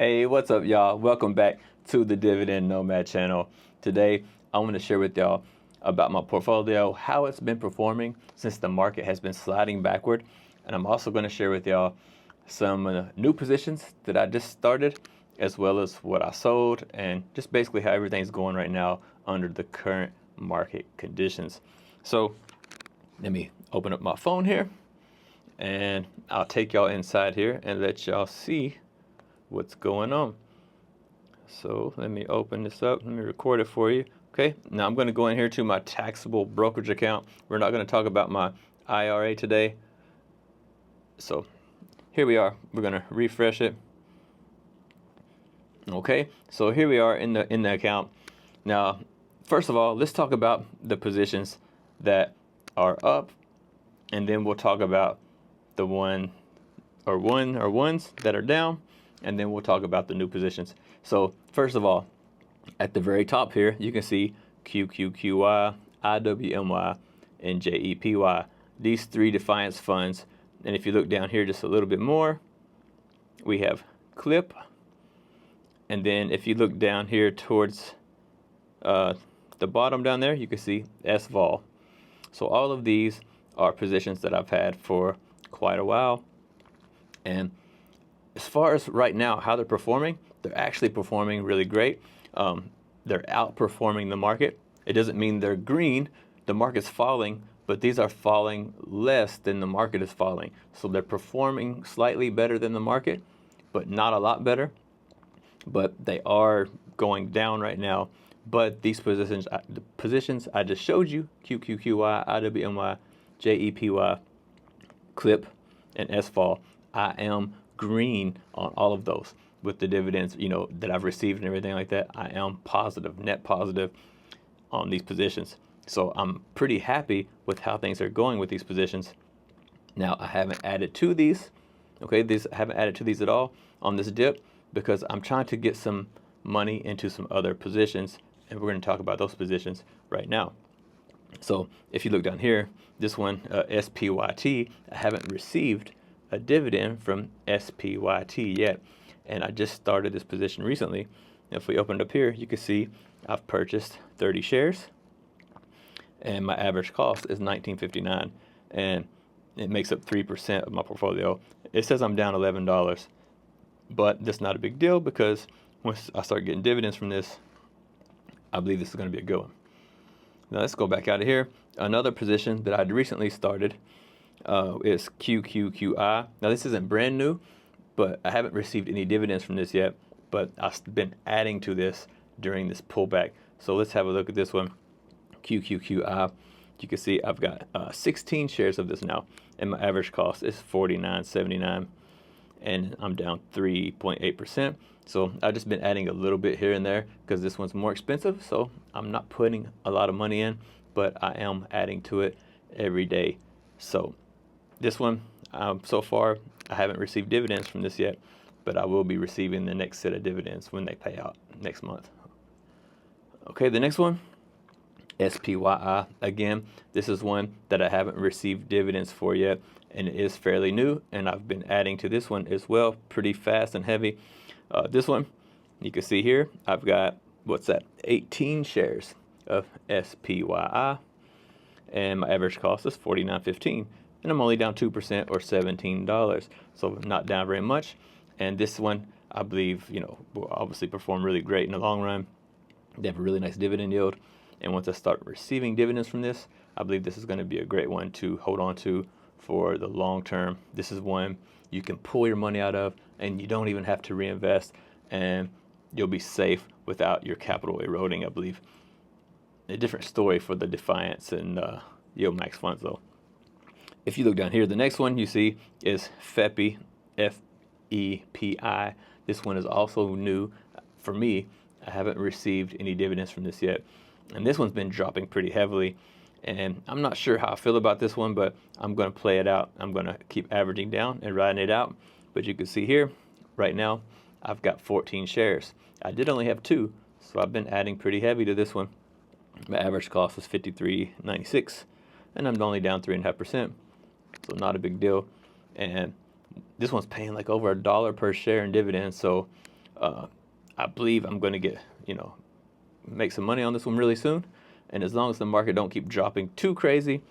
Hey, what's up, y'all? Welcome back to the Dividend Nomad channel. Today, I want to share with y'all about my portfolio, how it's been performing since the market has been sliding backward. And I'm also going to share with y'all some new positions that I just started, as well as what I sold, and just basically how everything's going right now under the current market conditions. So let me open up my phone here, and I'll take y'all inside here and let y'all see what's going on. So let me open this up. Let me record it for you. Okay, now I'm going to go in here to my taxable brokerage account. We're not going to talk about my IRA today. So here we are. We're going to refresh it. Okay, so here we are in the account. Now, first of all, let's talk about the positions that are up, and then we'll talk about the ones that are down, and then we'll talk about the new positions. So first of all, at the very top here, you can see QQQY, IWMY, and JEPY. These three Defiance funds. And if you look down here just a little bit more, we have CLIP. And then if you look down here towards the bottom down there, you can see SVOL. So all of these are positions that I've had for quite a while. And as far as right now, how they're performing, they're actually performing really great. They're outperforming the market. It doesn't mean they're green. The market's falling, but these are falling less than the market is falling. So they're performing slightly better than the market, but not a lot better. But they are going down right now. But these positions, the positions I just showed you, QQQY, IWMY, JEPY, CLIP, and SVOL, I am green on all of those with the dividends, that I've received and everything like that. I am positive, net positive on these positions. So I'm pretty happy with how things are going with these positions. Now, I haven't added to these. Okay, I haven't added to these at all on this dip because I'm trying to get some money into some other positions, and we're going to talk about those positions right now. So if you look down here, this one, SPYT, I haven't received a dividend from SPYT yet, and I just started this position recently. If we opened up here, you can see I've purchased 30 shares, and my average cost is $19.59, and it makes up 3% of my portfolio. It says I'm down $11, but that's not a big deal because once I start getting dividends from this, I believe this is going to be a good one. Now let's go back out of here. Another position that I'd recently started is QQQI. Now this isn't brand new, but I haven't received any dividends from this yet, but I've been adding to this during this pullback. So let's have a look at this one, QQQI. You can see I've got 16 shares of this now, and my average cost is $49.79, and I'm down 3.8%. So I've just been adding a little bit here and there because this one's more expensive, so I'm not putting a lot of money in, but I am adding to it every day. So this one, so far, I haven't received dividends from this yet, but I will be receiving the next set of dividends when they pay out next month. Okay, the next one, SPYI. Again, this is one that I haven't received dividends for yet, and it is fairly new, and I've been adding to this one as well, pretty fast and heavy. This one, you can see here, I've got, 18 shares of SPYI, and my average cost is $49.15, and I'm only down 2% or $17, so not down very much. And this one, I believe, will obviously perform really great in the long run. They have a really nice dividend yield, and once I start receiving dividends from this, I believe this is going to be a great one to hold on to for the long term. This is one you can pull your money out of, and you don't even have to reinvest, and you'll be safe without your capital eroding, I believe. A different story for the Defiance and YMAX funds, though. If you look down here, the next one you see is FEPI, FEPI. This one is also new for me. I haven't received any dividends from this yet, and this one's been dropping pretty heavily, and I'm not sure how I feel about this one, but I'm going to play it out. I'm going to keep averaging down and riding it out. But you can see here, right now, I've got 14 shares. I did only have 2, so I've been adding pretty heavy to this one. My average cost was $53.96, and I'm only down 3.5%, so not a big deal. And this one's paying like over $1 per share in dividends, so I believe I'm going to get, make some money on this one really soon. And as long as the market don't keep dropping too crazy,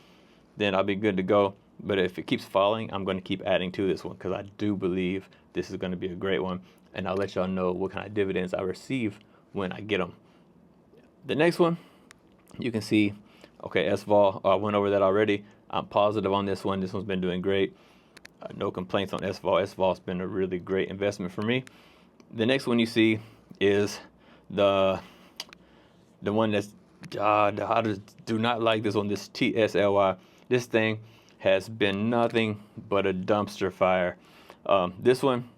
then I'll be good to go. But if it keeps falling, I'm going to keep adding to this one because I do believe this is going to be a great one. And I'll let y'all know what kind of dividends I receive when I get them. The next one, you can see, okay, SVOL, I went over that already. I'm positive on this one. This one's been doing great. No complaints on SVOL. SVOL's been a really great investment for me. The next one you see is the one that's, I just do not like this one, this TSLY. This thing has been nothing but a dumpster fire. This one,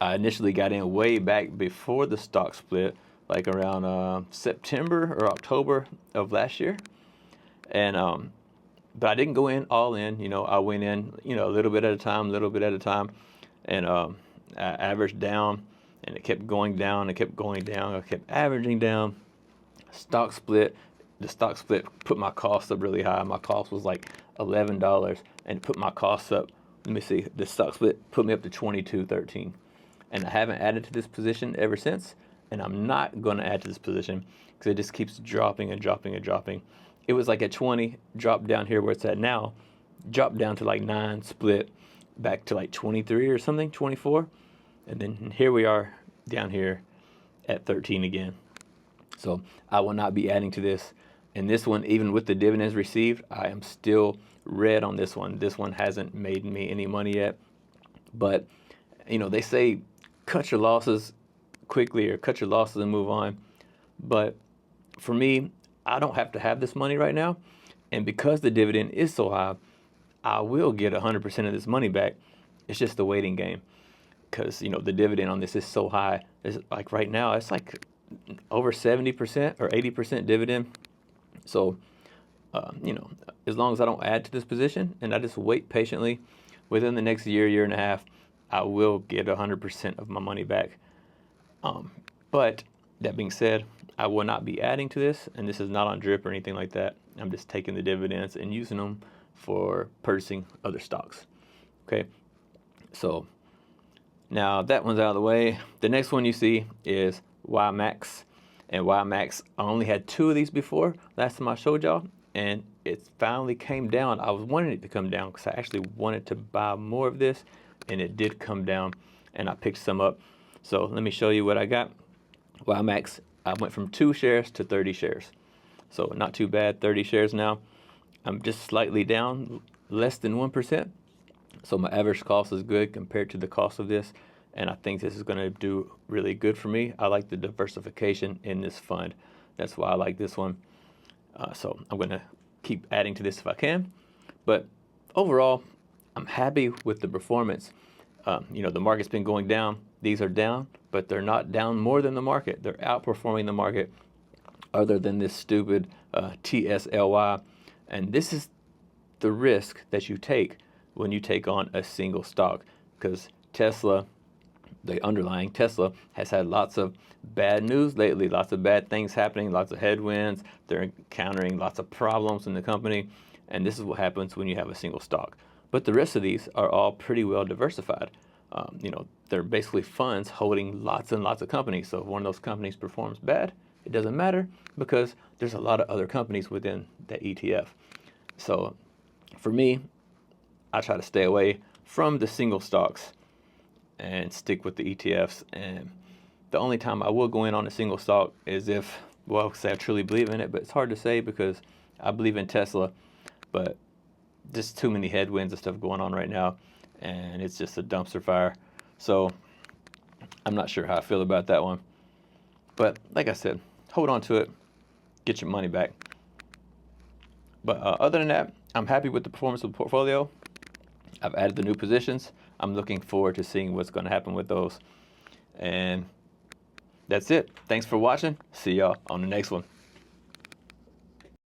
I initially got in way back before the stock split, like around September or October of last year. And but I didn't go in all in. I went in, a little bit at a time, and I averaged down, and it kept going down, I kept averaging down. Stock split. The stock split put my cost up really high. My cost was like $11, and it put my costs up. Let me see. The stock split put me up to $22.13, and I haven't added to this position ever since. And I'm not going to add to this position because it just keeps dropping and dropping and dropping. It was like at 20, dropped down here where it's at now, dropped down to like 9, split back to like 23 or something, 24, and then here we are down here at 13 again. So I will not be adding to this. And this one, even with the dividends received, I am still red on this one. This one hasn't made me any money yet. But, they say cut your losses quickly or cut your losses and move on. But for me, I don't have to have this money right now. And because the dividend is so high, I will get 100% of this money back. It's just a waiting game. Because, the dividend on this is so high. It's like right now, it's like over 70% or 80% dividend. So, as long as I don't add to this position and I just wait patiently, within the next year and a half, I will get 100% of my money back. But that being said, I will not be adding to this, and this is not on drip or anything like that. I'm just taking the dividends and using them for purchasing other stocks. Okay, so now that one's out of the way. The next one you see is YMAX. And YMAX, I only had 2 of these before, last time I showed y'all, and it finally came down. I was wanting it to come down because I actually wanted to buy more of this, and it did come down, and I picked some up. So let me show you what I got. YMAX, I went from 2 shares to 30 shares. So not too bad, 30 shares now. I'm just slightly down, less than 1%. So my average cost is good compared to the cost of this. And I think this is going to do really good for me. I like the diversification in this fund. That's why I like this one. So I'm going to keep adding to this if I can. But overall, I'm happy with the performance. The market's been going down. These are down, but they're not down more than the market. They're outperforming the market other than this stupid TSLY. And this is the risk that you take when you take on a single stock, because Tesla, the underlying Tesla, has had lots of bad news lately, lots of bad things happening, lots of headwinds. They're encountering lots of problems in the company, and this is what happens when you have a single stock. But the rest of these are all pretty well diversified. They're basically funds holding lots and lots of companies. So if one of those companies performs bad, it doesn't matter because there's a lot of other companies within that ETF. So for me, I try to stay away from the single stocks and stick with the ETFs. And the only time I will go in on a single stock is if, say I truly believe in it, but it's hard to say because I believe in Tesla, but just too many headwinds and stuff going on right now, and it's just a dumpster fire. So I'm not sure how I feel about that one. But like I said, hold on to it, get your money back. But other than that, I'm happy with the performance of the portfolio. I've added the new positions. I'm looking forward to seeing what's going to happen with those. And that's it. Thanks for watching. See y'all on the next one.